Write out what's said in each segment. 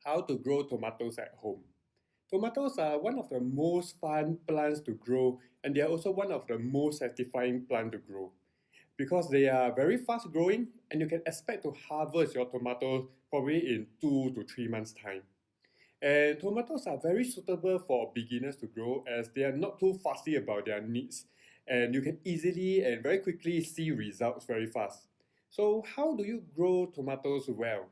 How to grow tomatoes at home. Tomatoes are one of the most fun plants to grow, and they are also one of the most satisfying plants to grow because they are very fast growing and you can expect to harvest your tomatoes probably in 2 to 3 months time. And tomatoes are very suitable for beginners to grow as they are not too fussy about their needs and you can easily and very quickly see results very fast. So how do you grow tomatoes well?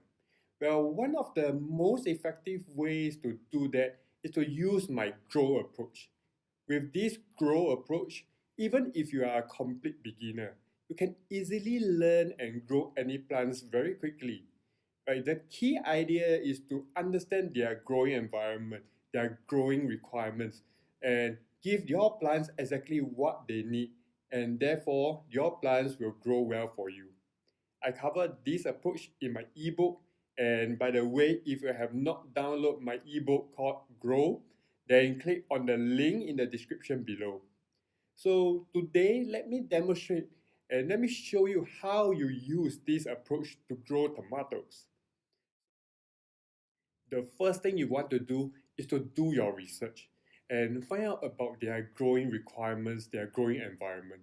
Well, one of the most effective ways to do that is to use my grow approach. With this grow approach, even if you are a complete beginner, you can easily learn and grow any plants very quickly. Right? The key idea is to understand their growing environment, their growing requirements, and give your plants exactly what they need, and therefore your plants will grow well for you. I covered this approach in my ebook. And by the way, if you have not downloaded my ebook called Grow, then click on the link in the description below. So today, let me demonstrate and let me show you how you use this approach to grow tomatoes. The first thing you want to do is to do your research and find out about their growing requirements, their growing environment.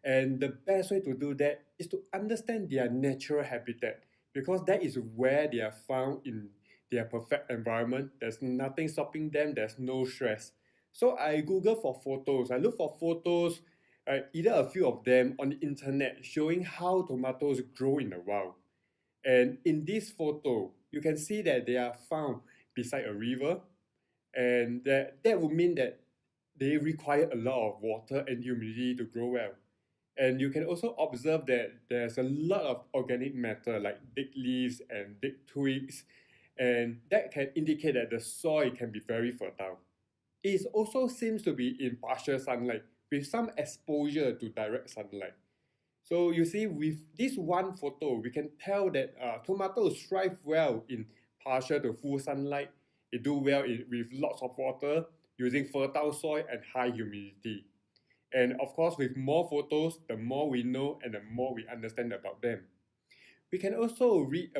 And the best way to do that is to understand their natural habitat because that is where they are found in their perfect environment. There's nothing stopping them, there's no stress. So I Google for photos. I look for photos, either a few of them on the internet showing how tomatoes grow in the wild. And in this photo, you can see that they are found beside a river, and that would mean that they require a lot of water and humidity to grow well. And you can also observe that there's a lot of organic matter like dead leaves and dead twigs, and that can indicate that the soil can be very fertile. It also seems to be in partial sunlight with some exposure to direct sunlight. So you see, with this one photo, we can tell that tomatoes thrive well in partial to full sunlight. They do well with lots of water, using fertile soil and high humidity. And of course, with more photos, the more we know and the more we understand about them. We can also read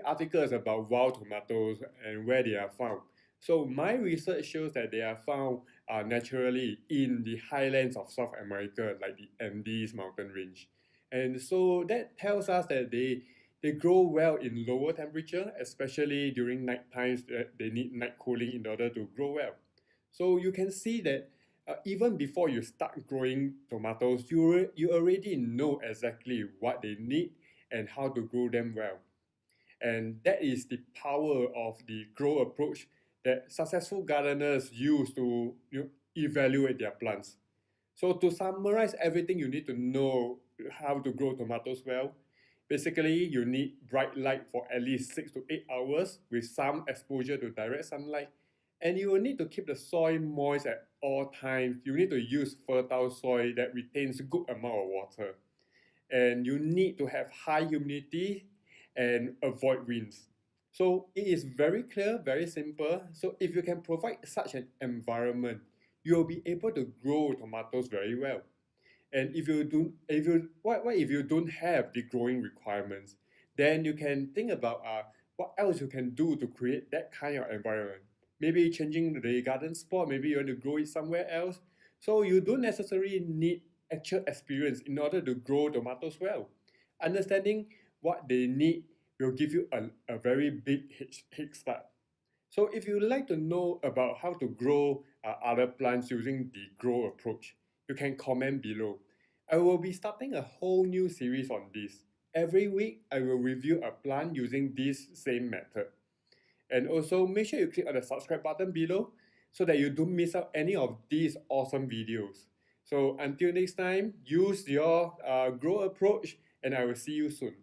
articles about wild tomatoes and where they are found. So my research shows that they are found naturally in the highlands of South America, like the Andes mountain range. And so that tells us that they grow well in lower temperature, especially during night times that they need night cooling in order to grow well. So you can see that even before you start growing tomatoes, you already know exactly what they need and how to grow them well. And that is the power of the grow approach that successful gardeners use to evaluate their plants. So to summarize everything you need to know how to grow tomatoes well, basically you need bright light for at least 6 to 8 hours with some exposure to direct sunlight. And you will need to keep the soil moist at all times. You need to use fertile soil that retains a good amount of water. And you need to have high humidity and avoid winds. So it is very clear, very simple. So if you can provide such an environment, you'll be able to grow tomatoes very well. And what if you don't have the growing requirements, then you can think about what else you can do to create that kind of environment. Maybe changing the garden spot, maybe you want to grow it somewhere else. So you don't necessarily need actual experience in order to grow tomatoes well. Understanding what they need will give you a very big head start. So if you would like to know about how to grow other plants using the grow approach, you can comment below. I will be starting a whole new series on this. Every week, I will review a plant using this same method. And also make sure you click on the subscribe button below so that you don't miss out any of these awesome videos. So until next time, use your grow approach and I will see you soon.